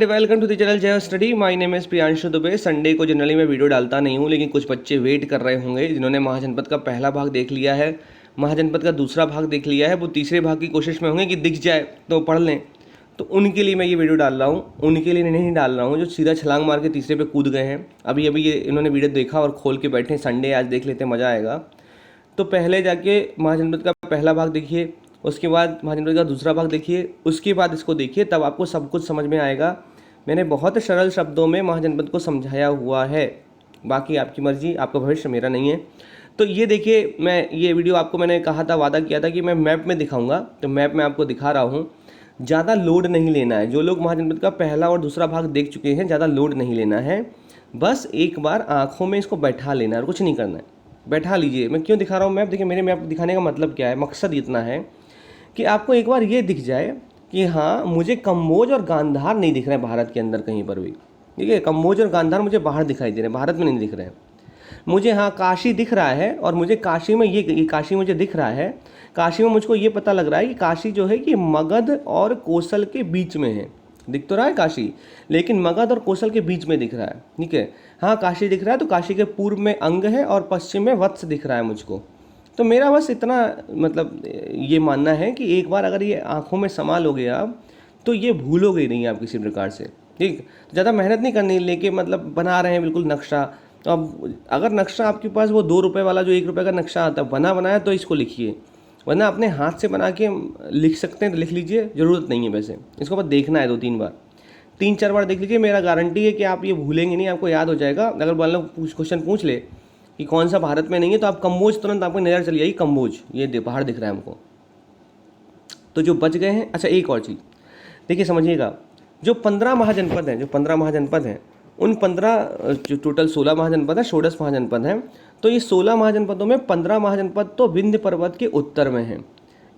And welcome to the channel Jai study. My name is Priyanshu Dubey. Sunday को generally मैं video डालता नहीं हूँ, लेकिन कुछ बच्चे वेट कर रहे होंगे जिन्होंने महाजनपद का पहला भाग देख लिया है, महाजनपद का दूसरा भाग देख लिया है, वो तीसरे भाग की कोशिश में होंगे कि दिख जाए तो पढ़ लें। तो उनके लिए मैं ये वीडियो डाल रहा हूँ, उनके लिए नहीं डाल रहा हूँ जो सीधा छलांग मार के तीसरे पे कूद गए हैं। अभी अभी ये इन्होंने वीडियो देखा और खोल के बैठे, संडे आज देख लेते, मज़ा आएगा। तो पहले जाके महाजनपद का पहला भाग देखिए, उसके बाद महाजनपद का दूसरा भाग देखिए, उसके बाद इसको देखिए, तब आपको सब कुछ समझ में आएगा। मैंने बहुत सरल शब्दों में महाजनपद को समझाया हुआ है, बाकी आपकी मर्जी, आपका भविष्य मेरा नहीं है। तो ये देखिए, मैं ये वीडियो आपको मैंने कहा था, वादा किया था कि मैं मैप में दिखाऊंगा, तो मैप में आपको दिखा रहा हूँ। ज़्यादा लोड नहीं लेना है। जो लोग महाजनपद का पहला और दूसरा भाग देख चुके हैं, ज़्यादा लोड नहीं लेना है, बस एक बार आँखों में इसको बैठा लेना है और कुछ नहीं करना है। बैठा लीजिए। मैं क्यों दिखा रहा हूँ मैप? देखिए, मेरे मैप दिखाने का मतलब क्या है, मकसद इतना है कि आपको एक बार ये दिख जाए कि हाँ, मुझे कम्बोज और गांधार नहीं दिख रहे हैं भारत के अंदर कहीं पर भी। ठीक है, कम्बोज और गांधार मुझे बाहर दिखाई दे रहे हैं, भारत में नहीं दिख रहे हैं मुझे। हाँ, काशी दिख रहा है, और मुझे काशी में ये काशी मुझे दिख रहा है। काशी में मुझको ये पता लग रहा है कि काशी जो है कि मगध और कोसल के बीच में है। दिख तो रहा है काशी, लेकिन मगध और कोसल के बीच में दिख रहा है। ठीक है, हाँ, काशी दिख रहा है, तो काशी के पूर्व में अंग है और पश्चिम में वत्स दिख रहा है मुझको। तो मेरा बस इतना मतलब ये मानना है कि एक बार अगर ये आँखों में समा लोगे आप, तो ये भूलोगे नहीं आप किसी प्रकार से। ठीक, ज़्यादा मेहनत नहीं करनी, लेके मतलब बना रहे हैं बिल्कुल नक्शा। तो अब अगर नक्शा आपके पास वो 2 रुपये वाला जो 1 रुपये का नक्शा आता है बनाया, तो इसको लिखिए, वरना अपने हाथ से बना के लिख सकते हैं तो लिख लीजिए, ज़रूरत नहीं है। वैसे इसको बस देखना है 2-3 बार, 3-4 बार देख लीजिए। मेरा गारंटी है कि आप ये भूलेंगे नहीं, आपको याद हो जाएगा। अगर मान लो क्वेश्चन पूछ ले कि कौन सा भारत में नहीं है, तो आप कम्बोज, तुरंत आपको नज़र चली जाएगी कम्बोज, ये पहाड़ दिख रहा है हमको। तो जो बच गए हैं, अच्छा एक और चीज़ देखिए, समझिएगा। जो 15 महाजनपद हैं, उन 15 जो टोटल 16 महाजनपद है, षोडश महाजनपद हैं। तो ये 16 महाजनपदों में 15 महाजनपद तो विंध्य पर्वत के उत्तर में हैं,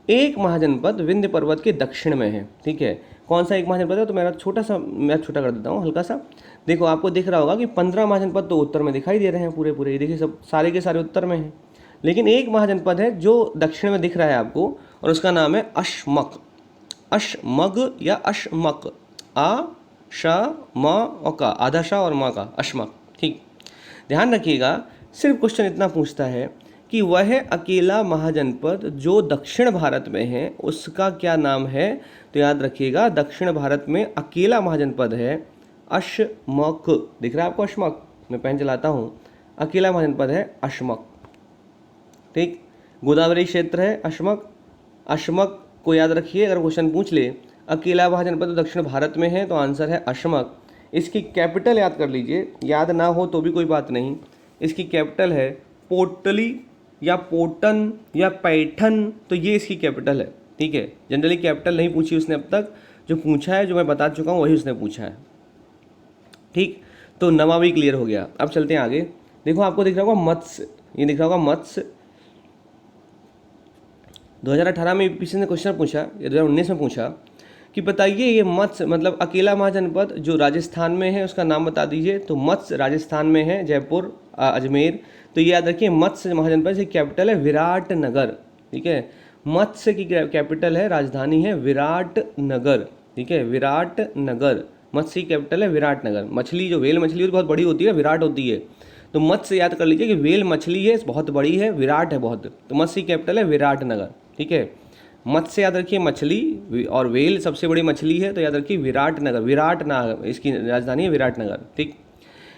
एक महाजनपद विंध्य पर्वत के दक्षिण में है। ठीक है, कौन सा एक महाजनपद है? तो मैं छोटा कर देता हूँ हल्का सा। देखो, आपको दिख रहा होगा कि 15 महाजनपद तो उत्तर में दिखाई दे रहे हैं पूरे, देखिए सब सारे के सारे उत्तर में हैं। लेकिन एक महाजनपद है जो दक्षिण में दिख रहा है आपको, और उसका नाम है अश्मक। अश्मग या अश्मक, आ श म और का, आधा शाह और माँ का, अश्मक। ठीक, ध्यान रखिएगा। सिर्फ क्वेश्चन इतना पूछता है कि वह अकेला महाजनपद जो दक्षिण भारत में है, उसका क्या नाम है? तो याद रखिएगा, दक्षिण भारत में अकेला महाजनपद है अश्मक। दिख रहा है आपको अश्मक? मैं पेन चलाता हूँ, अकेला महाजनपद है अश्मक। ठीक, गोदावरी क्षेत्र है अश्मक। अश्मक को याद रखिए, अगर क्वेश्चन पूछ ले अकेला महाजनपद तो दक्षिण भारत में है, तो आंसर है अश्मक। इसकी कैपिटल याद कर लीजिए, याद ना हो तो भी कोई बात नहीं। इसकी कैपिटल है पोटली या पोटन या पैठन, तो ये इसकी कैपिटल है। ठीक है, जनरली कैपिटल नहीं पूछी उसने अब तक, जो पूछा है, जो मैं बता चुका हूँ वही उसने पूछा है। ठीक, तो नवा भी क्लियर हो गया। अब चलते हैं आगे। देखो, आपको दिख रहा होगा मत्स्य, ये दिख रहा होगा मत्स्य। 2018 में पीछे ने क्वेश्चन पूछा, या 2019 में पूछा कि बताइए ये मत्स्य मतलब अकेला महाजनपद जो राजस्थान में है उसका नाम बता दीजिए। तो मत्स्य राजस्थान में है, जयपुर, अजमेर। तो ये याद रखिए, मत्स्य महाजनपद की कैपिटल है विराटनगर। ठीक है, मत्स्य की कैपिटल है, राजधानी है विराटनगर। ठीक है, विराटनगर। मत्स्य की कैपिटल है विराटनगर। मछली जो वेल मछली बहुत बड़ी होती है, विराट होती है। तो मत्स्य याद कर लीजिए कि वेल मछली है, बहुत बड़ी है, विराट है बहुत, तो मत्स्य की कैपिटल है विराटनगर। ठीक है, मत्स्य याद रखिए मछली, और वेल सबसे बड़ी मछली है, तो याद रखिए विराटनगर। विराटनगर इसकी राजधानी है, विराटनगर। ठीक,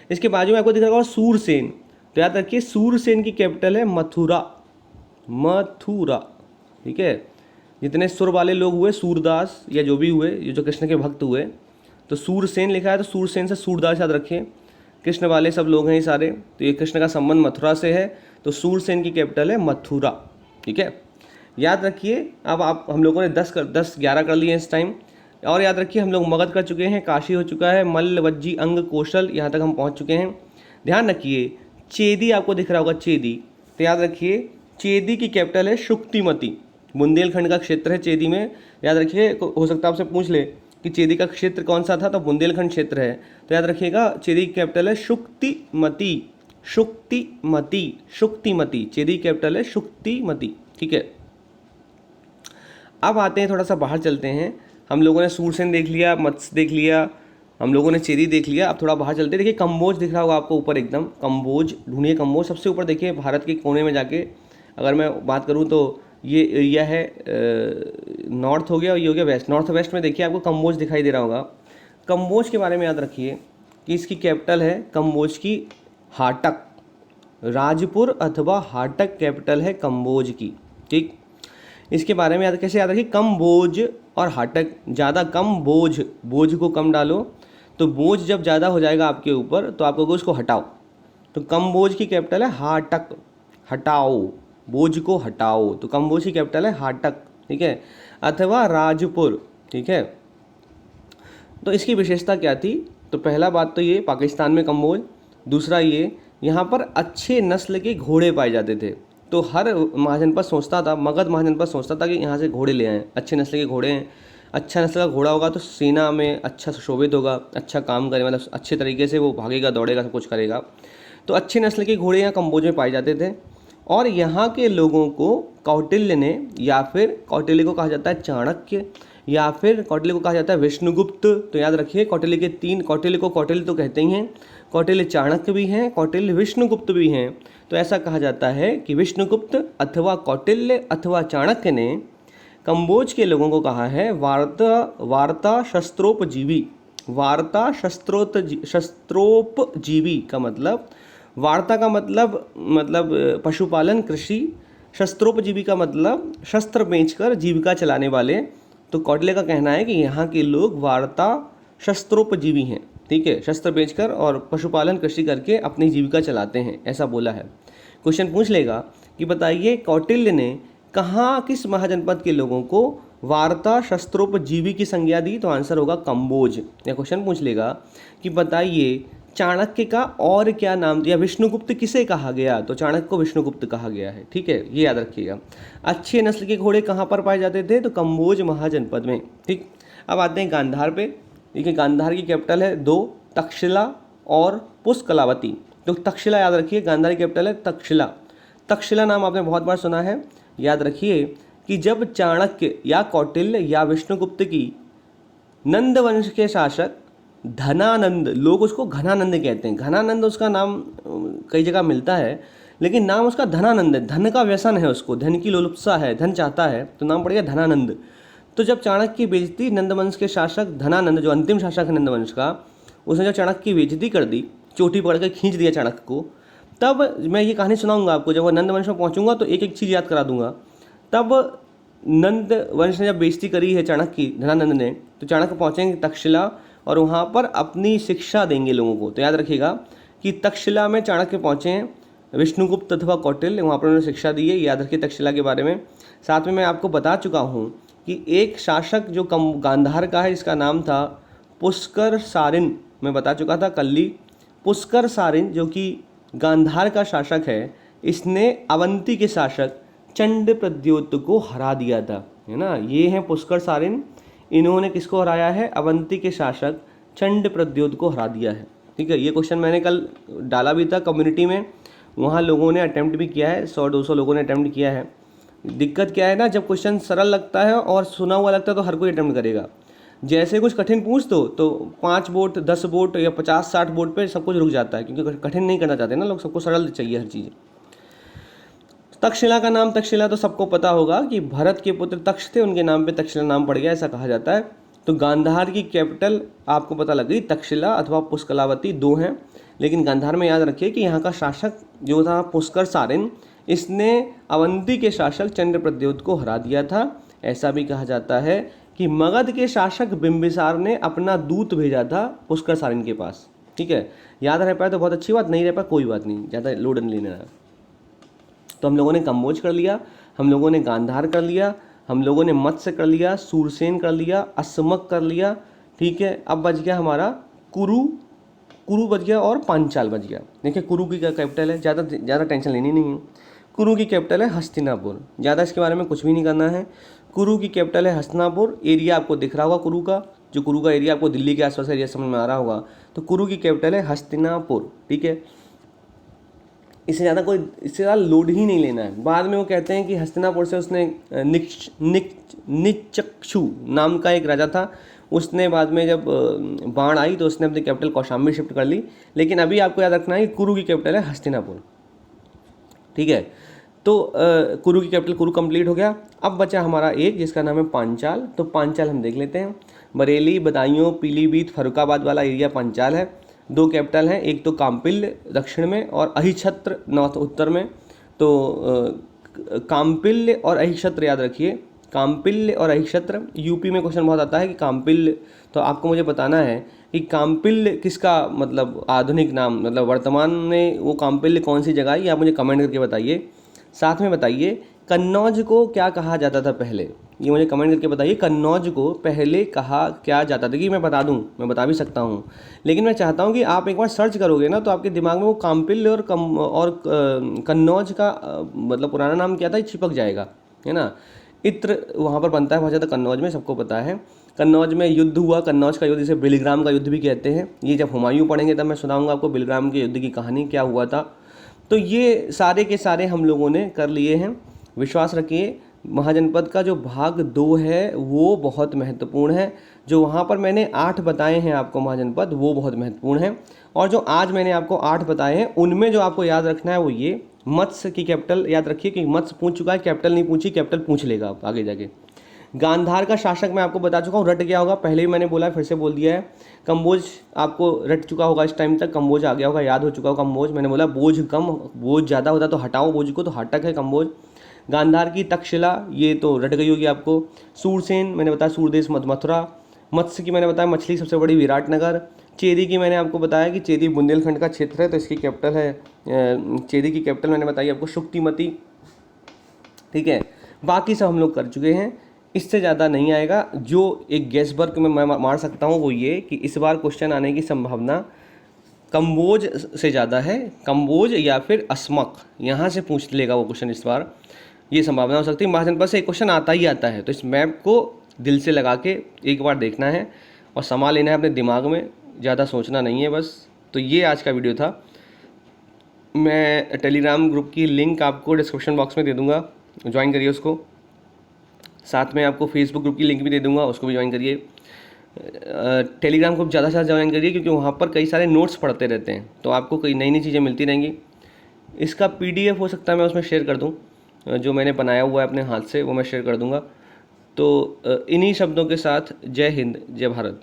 इसके बाजू में आपको दिख रहा होगा सूरसेन, तो याद रखिए सूरसेन की कैपिटल है मथुरा। मथुरा। ठीक है, जितने सुर वाले लोग हुए, सूरदास या जो भी हुए, ये जो कृष्ण के भक्त हुए, तो सूरसेन लिखा है, तो सूरसेन से सूरदास याद रखिए। कृष्ण वाले सब लोग हैं ये सारे, तो ये कृष्ण का संबंध मथुरा से है, तो सूरसेन की कैपिटल है मथुरा। ठीक है, याद रखिए। अब आप हम लोगों ने 10-11 कर लिए इस टाइम। और याद रखिए, हम लोग मगध कर चुके हैं, काशी हो चुका है, मल्ल, वज्जी, अंग, कौशल, यहाँ तक हम पहुँच चुके हैं। ध्यान रखिए, चेदी आपको दिख रहा होगा, चेदी, तो याद रखिए चेदी की कैपिटल है शुक्तिमती। बुंदेलखंड का क्षेत्र है चेदी में, याद रखिए। हो सकता है आपसे पूछ ले कि चेदी का क्षेत्र कौन सा था, तो बुंदेलखंड क्षेत्र है, तो याद रखिएगा चेदी की कैपिटल है शुक्तिमती। शुक्तिमती, शुक्तिमती, चेदी की कैपिटल है शुक्तिमती। ठीक है, अब आते हैं, थोड़ा सा बाहर चलते हैं। हम लोगों ने सूरसेन देख लिया, मत्स्य देख लिया, हम लोगों ने चेरी देख लिया, अब थोड़ा बाहर चलते हैं। देखिए कम्बोज दिख रहा होगा आपको ऊपर एकदम, कम्बोज ढूंढिए। कम्बोज सबसे ऊपर देखिए भारत के कोने में जाके, अगर मैं बात करूँ तो ये एरिया है नॉर्थ हो गया और ये हो गया वेस्ट। नॉर्थ वेस्ट में देखिए आपको कम्बोज दिखाई दे रहा होगा। कम्बोज के बारे में याद रखिए कि इसकी कैपिटल है कम्बोज की हाटक, राजपुर अथवा हाटक कैपिटल है कम्बोज की। ठीक, इसके बारे में याद कैसे याद रखिए, कम बोझ और हाटक, ज़्यादा कम बोझ, बोझ को कम डालो, तो बोझ जब ज़्यादा हो जाएगा आपके ऊपर तो आप कहोगे उसको हटाओ, तो कम बोझ की कैपिटल है हाटक, हटाओ, बोझ को हटाओ, तो कम बोझ की कैपिटल है हाटक। ठीक है, अथवा राजपुर। ठीक है, तो इसकी विशेषता क्या थी, तो पहला बात तो ये पाकिस्तान में कम्बोज, दूसरा ये यहाँ पर अच्छे नस्ल के घोड़े पाए जाते थे। तो हर महाजनपद सोचता था, मगध महाजनपद सोचता था कि यहाँ से घोड़े ले आएँ, अच्छे नस्ल के घोड़े हैं, अच्छा नस्ल का घोड़ा होगा तो सेना में अच्छा सुशोभित होगा, अच्छा काम करे, मतलब अच्छे तरीके से वो भागेगा, दौड़ेगा, सब कुछ करेगा। तो अच्छे नस्ल के घोड़े यहाँ कम्बोज में पाए जाते थे। और यहाँ के लोगों को कौटिल्य ने, या फिर कौटिल्य को कहा जाता है चाणक्य, या फिर कौटिल्य को कहा जाता है विष्णुगुप्त। तो याद रखिए कौटिल्य के तीन, कौटिल्य को कौटिल्य तो कहते ही हैं, कौटिल्य चाणक्य भी हैं, कौटिल्य विष्णुगुप्त भी हैं। तो ऐसा कहा जाता है कि विष्णुगुप्त अथवा कौटिल्य अथवा चाणक्य ने कम्बोज के लोगों को कहा है वार्ता शस्त्रोपजीवी। वार्ता शस्त्रोपजीवी का मतलब, वार्ता का मतलब पशुपालन, कृषि, शस्त्रोपजीवी का मतलब शस्त्र बेचकर जीविका चलाने वाले। तो कौटिल्य का कहना है कि यहाँ के लोग वार्ता शस्त्रोपजीवी हैं। ठीक है, शस्त्र बेचकर और पशुपालन कृषि करके अपनी जीविका चलाते हैं, ऐसा बोला है। क्वेश्चन पूछ लेगा कि बताइए कौटिल्य ने कहाँ, किस महाजनपद के लोगों को वार्ता शस्त्रोपजीवी की संज्ञा दी, तो आंसर होगा कम्बोज। या क्वेश्चन पूछ लेगा कि बताइए चाणक्य का और क्या नाम दिया, विष्णुगुप्त किसे कहा गया, तो चाणक्य को विष्णुगुप्त कहा गया है। ठीक है, ये याद रखिएगा। अच्छे नस्ल के घोड़े कहाँ पर पाए जाते थे, तो कम्बोज महाजनपद में। ठीक, अब आते हैं गांधार पे। देखिए गांधार की कैपिटल है दो, तक्षशिला और पुष्कलावती। तो तक्षशिला याद रखिए, गांधार की कैपिटल है तक्षशिला। तक्षशिला नाम आपने बहुत बार सुना है। याद रखिए कि जब चाणक्य या कौटिल्य या विष्णुगुप्त की नंद वंश के शासक धनानंद, लोग उसको घनानंद कहते हैं, घनानंद उसका नाम कई जगह मिलता है, लेकिन नाम उसका धनानंद है। धन का व्यसन है उसको, धन की लोलुपता है, धन चाहता है, तो नाम पड़ेगा धनानंद। तो जब चाणक्य की बेइज्जती नंदवंश के शासक धनानंद, जो अंतिम शासक है नंदवंश का, उसने जब चाणक्य की बेइज्जती कर दी, चोटी पकड़ के खींच दिया चाणक्य को, तब मैं ये कहानी सुनाऊंगा आपको। जब वह नंदवंश में पहुंचूंगा तो एक एक चीज़ याद करा दूंगा। तब नंद वंश ने जब बेइज्जती करी है चाणक्य की, धनानंद ने, तो चाणक्य पहुंचेंगे तक्षशिला और वहाँ पर अपनी शिक्षा देंगे लोगों को। तो याद रखिएगा कि तक्षशिला में चाणक्य पहुँचे हैं, विष्णुगुप्त अथवा कौटिल्य, वहाँ पर उन्होंने शिक्षा दी है। याद रखिए तक्षशिला के बारे में। साथ में मैं आपको बता चुका हूँ कि एक शासक जो गांधार का है, इसका नाम था पुष्कर सारिन। मैं बता चुका था कल ही। पुष्कर सारिन जो कि गांधार का शासक है, इसने अवंती के शासक चंड प्रद्योत को हरा दिया था, है ना। ये हैं पुष्कर सारिन, इन्होंने किसको हराया है, अवंती के शासक चंड प्रद्योत को हरा दिया है। ठीक है, ये क्वेश्चन मैंने कल डाला भी था कम्युनिटी में, वहाँ लोगों ने अटैम्प्ट भी किया है, 100-200 लोगों ने अटैम्प्ट किया है। दिक्कत क्या है ना, जब क्वेश्चन सरल लगता है और सुना हुआ लगता है तो हर कोई अटैम्प्ट करेगा। जैसे कुछ कठिन पूछ दो तो 5 वोट 10 वोट या 50-60 वोट पे सब कुछ रुक जाता है, क्योंकि कठिन नहीं करना चाहते ना लोग, सबको सरल चाहिए हर चीज़। तक्षशिला का नाम, तक्षशिला तो सबको पता होगा कि भरत के पुत्र तक्ष थे, उनके नाम पे तक्षशिला नाम पड़ गया, ऐसा कहा जाता है। तो गांधार की कैपिटल आपको पता लग गई, तक्षशिला अथवा पुष्कलावती दो हैं। लेकिन गांधार में याद रखिए कि यहाँ का शासक जो था पुष्कर सारिन, इसने अवंती के शासक चंद्र प्रद्योत को हरा दिया था। ऐसा भी कहा जाता है कि मगध के शासक बिंबिसार ने अपना दूत भेजा था पुष्कर सारिन के पास। ठीक है, याद रह पाए तो बहुत अच्छी बात, नहीं रह पाए कोई बात नहीं, ज़्यादा लोड नहीं लेना है। तो हम लोगों ने कम्बोज कर लिया, हम लोगों ने गांधार कर लिया, हम लोगों ने मत्स्य कर लिया, सूरसेन कर लिया, अस्मक कर लिया। ठीक है, अब बच गया हमारा कुरु बच गया और पांचाल बच गया। देखिए कुरु की क्या कैपिटल है, ज़्यादा टेंशन लेनी नहीं है। कुरु की कैपिटल है हस्तिनापुर, ज़्यादा इसके बारे में कुछ भी नहीं करना है। कुरु की कैपिटल है हस्तिनापुर। एरिया आपको दिख रहा होगा कुरु का, जो कुरु का एरिया आपको दिल्ली के आसपास एरिया समझ में आ रहा होगा। तो कुरु की कैपिटल है हस्तिनापुर। ठीक है, इससे ज़्यादा लोड ही नहीं लेना है। बाद में वो कहते हैं कि हस्तिनापुर से उसने निचक्षु नाम का एक राजा था, उसने बाद में जब बाढ़ आई तो उसने अपनी कैपिटल कौशाम्बी शिफ्ट कर ली। लेकिन अभी आपको याद रखना है कि कुरु की कैपिटल है हस्तिनापुर। ठीक है, तो कुरु की कैपिटल कुरु कंप्लीट हो गया। अब बचा हमारा एक जिसका नाम है पांचाल। तो पांचाल हम देख लेते हैं। बरेली, बदायूं, पीलीभीत, फर्रुखाबाद वाला एरिया पांचाल है। 2 कैपिटल हैं, एक तो काम्पिल दक्षिण में और अहिछत्र नॉर्थ उत्तर में। तो काम्पिल्य और अहिक्षत्र याद रखिए, काम्पिल्य और अहिक्षत्र। यूपी में क्वेश्चन बहुत आता है कि काम्पिल्य, तो आपको मुझे बताना है कि काम्पिल्य किसका मतलब आधुनिक नाम, मतलब वर्तमान में वो काम्पिल्य कौन सी जगह है, ये आप मुझे कमेंट करके बताइए। साथ में बताइए कन्नौज को क्या कहा जाता था पहले, ये मुझे कमेंट करके बताइए। कन्नौज को पहले कहा क्या जाता था, कि मैं बता दूं, मैं बता भी सकता हूं, लेकिन मैं चाहता हूं कि आप एक बार सर्च करोगे ना तो आपके दिमाग में वो काम्पिल्य और कन्नौज का मतलब पुराना नाम क्या था, ये चिपक जाएगा, है ना। इत्र वहाँ पर बनता है बहुत ज़्यादा कन्नौज में, सबको पता है। कन्नौज में युद्ध हुआ, कन्नौज का युद्ध, जिसे बिलग्राम का युद्ध भी कहते हैं। ये जब हुमायूं पढ़ेंगे तब मैं सुनाऊंगा आपको बिलग्राम के युद्ध की कहानी क्या हुआ था। तो ये सारे के सारे हम लोगों ने कर लिए हैं। विश्वास रखिए महाजनपद का जो भाग 2 है वो बहुत महत्वपूर्ण है। जो वहाँ पर मैंने 8 बताए हैं आपको महाजनपद, वो बहुत महत्वपूर्ण है। और जो आज मैंने आपको 8 बताए हैं उनमें जो आपको याद रखना है वो ये, मत्स्य की कैपिटल याद रखिए कि मत्स्य पूछ चुका है, कैपिटल नहीं पूछी, कैपिटल पूछ लेगा आप आगे जाके। गांधार का शासक मैं आपको बता चुका हूँ, रट गया होगा, पहले भी मैंने बोला है, फिर से बोल दिया है। कंबोज आपको रट चुका होगा, इस टाइम तक कंबोज आ गया होगा, याद हो चुका होगा कंबोज। मैंने बोला बोझ कम, बोझ ज़्यादा होता तो हटाओ बोझ को, तो हटक है कंबोज। गांधार की तक्षशिला ये तो रट गई होगी आपको। सूरसेन मैंने बताया सूरदेश मथुरा। मत्स्य की मैंने बताया मछली सबसे बड़ी विराटनगर। चेदी की मैंने आपको बताया कि चेदी बुंदेलखंड का क्षेत्र है तो इसकी कैपिटल है, चेदी की कैपिटल मैंने बताई आपको शुक्तिमती। ठीक है, बाकी सब हम लोग कर चुके हैं, इससे ज़्यादा नहीं आएगा। जो एक गैस वर्क में मैं मार सकता हूँ वो ये कि इस बार क्वेश्चन आने की संभावना कंबोज से ज़्यादा है। कंबोज या फिर अस्मक, यहाँ से पूछ लेगा वो क्वेश्चन इस बार, ये संभावना हो सकती है। महाजनपद से एक क्वेश्चन आता ही आता है, तो इस मैप को दिल से लगा के एक बार देखना है और समा लेना है अपने दिमाग में, ज़्यादा सोचना नहीं है बस। तो ये आज का वीडियो था। मैं टेलीग्राम ग्रुप की लिंक आपको डिस्क्रिप्शन बॉक्स में दे दूँगा, ज्वाइन करिए उसको। साथ में आपको फेसबुक ग्रुप की लिंक भी दे दूँगा, उसको भी ज्वाइन करिए। टेलीग्राम ग्रुप ज़्यादा से ज़्यादा ज्वाइन करिए क्योंकि वहाँ पर कई सारे नोट्स पढ़ते रहते हैं, तो आपको कई नई नई चीज़ें मिलती रहेंगी। इसका PDF हो सकता है मैं उसमें शेयर कर दूँ, जो मैंने बनाया हुआ है अपने हाथ से वो मैं शेयर कर दूँगा। तो इन्हीं शब्दों के साथ जय हिंद, जय भारत।